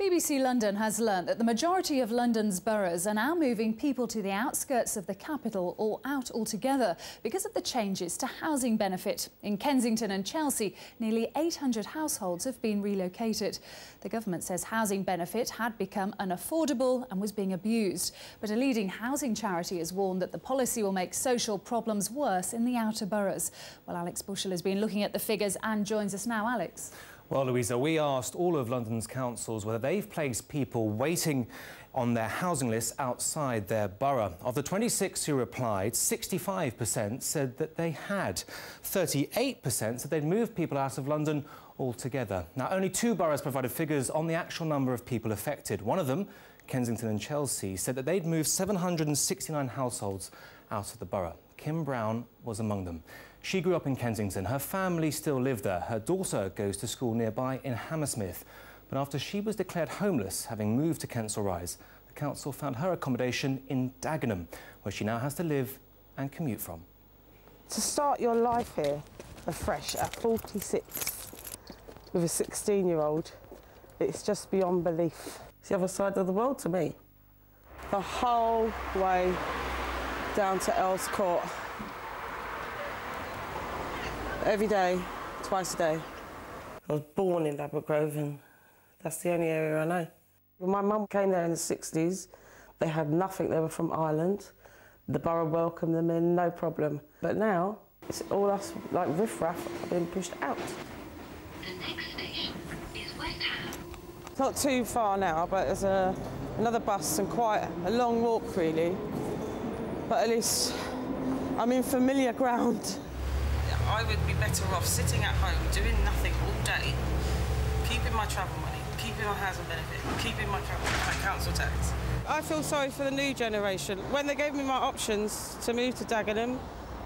BBC London has learnt that the majority of London's boroughs are now moving people to the outskirts of the capital or out altogether because of the changes to housing benefit. In Kensington and Chelsea, nearly 800 households have been relocated. The government says housing benefit had become unaffordable and was being abused. But a leading housing charity has warned that the policy will make social problems worse in the outer boroughs. Well, Alex Bushell has been looking at the figures and joins us now. Alex. Well, Louisa, we asked all of London's councils whether they've placed people waiting on their housing lists outside their borough. Of the 26 who replied, 65% said that they had. 38% said they'd moved people out of London altogether. Now, only two boroughs provided figures on the actual number of people affected. One of them, Kensington and Chelsea, said that they'd moved 769 households out of the borough. Kim Brown was among them. She grew up in Kensington. Her family still live there. Her daughter goes to school nearby in Hammersmith. But after she was declared homeless, having moved to Kensal Rise, the council found her accommodation in Dagenham, where she now has to live and commute from. To start your life here afresh at 46 with a 16-year-old, it's just beyond belief. It's the other side of the world to me. The whole way down to Earls Court. Every day, twice a day. I was born in Ladbroke Grove and that's the only area I know. When my mum came there in the 60s, they had nothing, they were from Ireland. The borough welcomed them in, no problem. But now, it's all us, like riff-raff, being pushed out. The next station is West Ham. It's not too far now, but there's another bus and quite a long walk, really. But at least I'm in familiar ground. I would be better off sitting at home, doing nothing all day, keeping my travel money, keeping my housing benefit, keeping my council tax. I feel sorry for the new generation. When they gave me my options to move to Dagenham,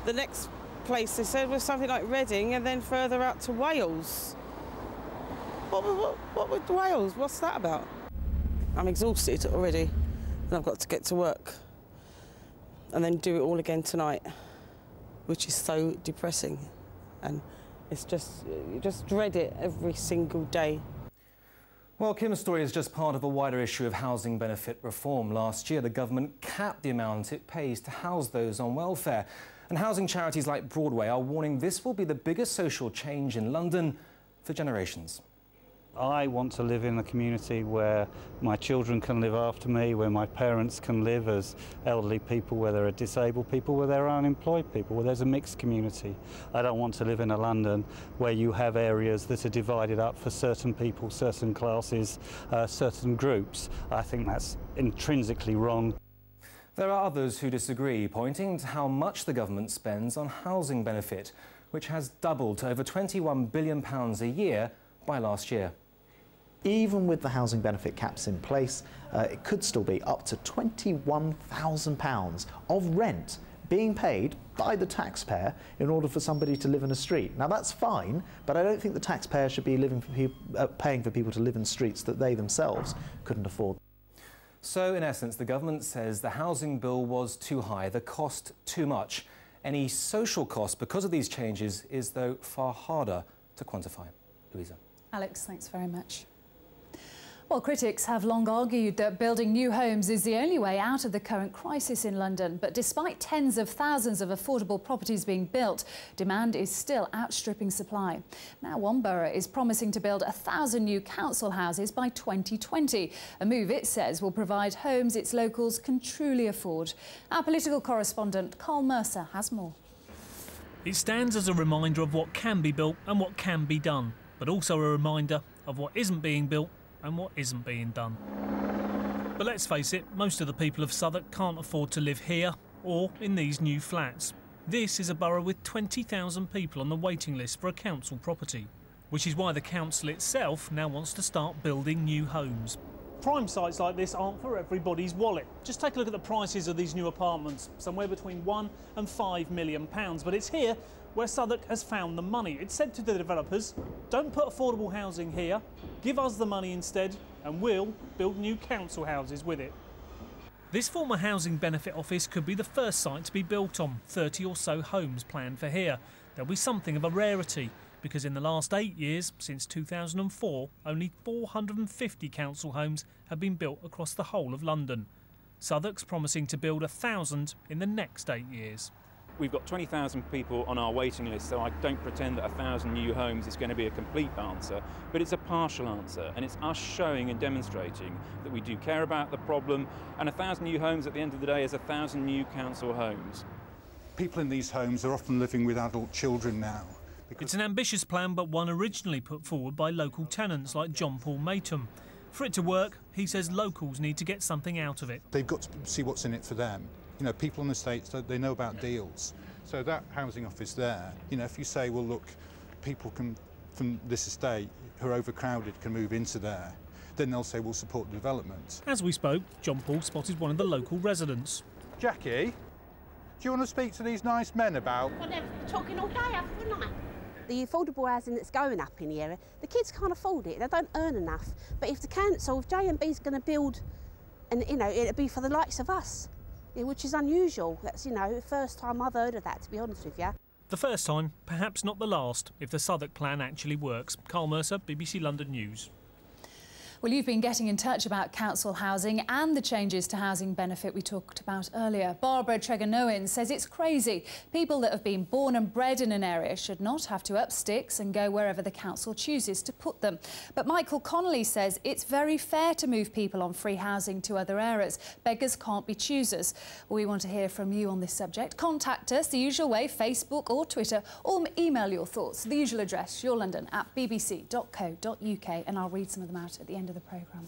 the next place they said was something like Reading and then further out to Wales. What with Wales? What's that about? I'm exhausted already and I've got to get to work and then do it all again tonight, which is so depressing, and it's just, you just dread it every single day. Well, Kim's story is just part of a wider issue of housing benefit reform. Last year, the government capped the amount it pays to house those on welfare, and housing charities like Broadway are warning this will be the biggest social change in London for generations. I want to live in a community where my children can live after me, where my parents can live as elderly people, where there are disabled people, where there are unemployed people, where there's a mixed community. I don't want to live in a London where you have areas that are divided up for certain people, certain classes, certain groups. I think that's intrinsically wrong. There are others who disagree, pointing to how much the government spends on housing benefit, which has doubled to over £21 billion a year by last year. Even with the housing benefit caps in place, it could still be up to £21,000 of rent being paid by the taxpayer in order for somebody to live in a street. Now that's fine, but I don't think the taxpayer should be paying for people to live in streets that they themselves couldn't afford. So, in essence, the government says the housing bill was too high, the cost too much. Any social cost because of these changes is, though, far harder to quantify. Louisa. Alex, thanks very much. Well, critics have long argued that building new homes is the only way out of the current crisis in London. But despite tens of thousands of affordable properties being built, demand is still outstripping supply. Now, one borough is promising to build 1,000 new council houses by 2020, a move it says will provide homes its locals can truly afford. Our political correspondent, Carl Mercer, has more. It stands as a reminder of what can be built and what can be done, but also a reminder of what isn't being built and what isn't being done. But let's face it, most of the people of Southwark can't afford to live here or in these new flats. This is a borough with 20,000 people on the waiting list for a council property, which is why the council itself now wants to start building new homes. Prime sites like this aren't for everybody's wallet. Just take a look at the prices of these new apartments, somewhere between £1 and £5 million. But it's here where Southwark has found the money. It said to the developers, don't put affordable housing here, give us the money instead, and we'll build new council houses with it. This former housing benefit office could be the first site to be built on, 30 or so homes planned for here. There'll be something of a rarity, because in the last 8 years, since 2004, only 450 council homes have been built across the whole of London. Southwark's promising to build 1,000 in the next 8 years. We've got 20,000 people on our waiting list, so I don't pretend that 1,000 new homes is going to be a complete answer, but it's a partial answer, and it's us showing and demonstrating that we do care about the problem, and 1,000 new homes at the end of the day is 1,000 new council homes. People in these homes are often living with adult children now. It's an ambitious plan, but one originally put forward by local tenants like John Paul Mayton. For it to work, he says locals need to get something out of it. They've got to see what's in it for them. You know, people on the estates, they know about deals. So that housing office there, you know, if you say, well, look, people from this estate who are overcrowded can move into there, then they'll say, we'll support the development. As we spoke, John Paul spotted one of the local residents. Jackie, do you want to speak to these nice men about... Well, they're talking all day, haven't they? The affordable housing that's going up in the area, the kids can't afford it, they don't earn enough. But if the council, if J&B's going to build, and you know, it'll be for the likes of us, which is unusual. That's, you know, the first time I've heard of that, to be honest with you. The first time, perhaps not the last, if the Southwark plan actually works. Carl Mercer, BBC London News. Well, you've been getting in touch about council housing and the changes to housing benefit we talked about earlier. Barbara Tregonowin says it's crazy. People that have been born and bred in an area should not have to up sticks and go wherever the council chooses to put them. But Michael Connolly says it's very fair to move people on free housing to other areas. Beggars can't be choosers. We want to hear from you on this subject. Contact us the usual way, Facebook or Twitter, or email your thoughts. The usual address, yourlondon@bbc.co.uk, and I'll read some of them out at the end of the programme.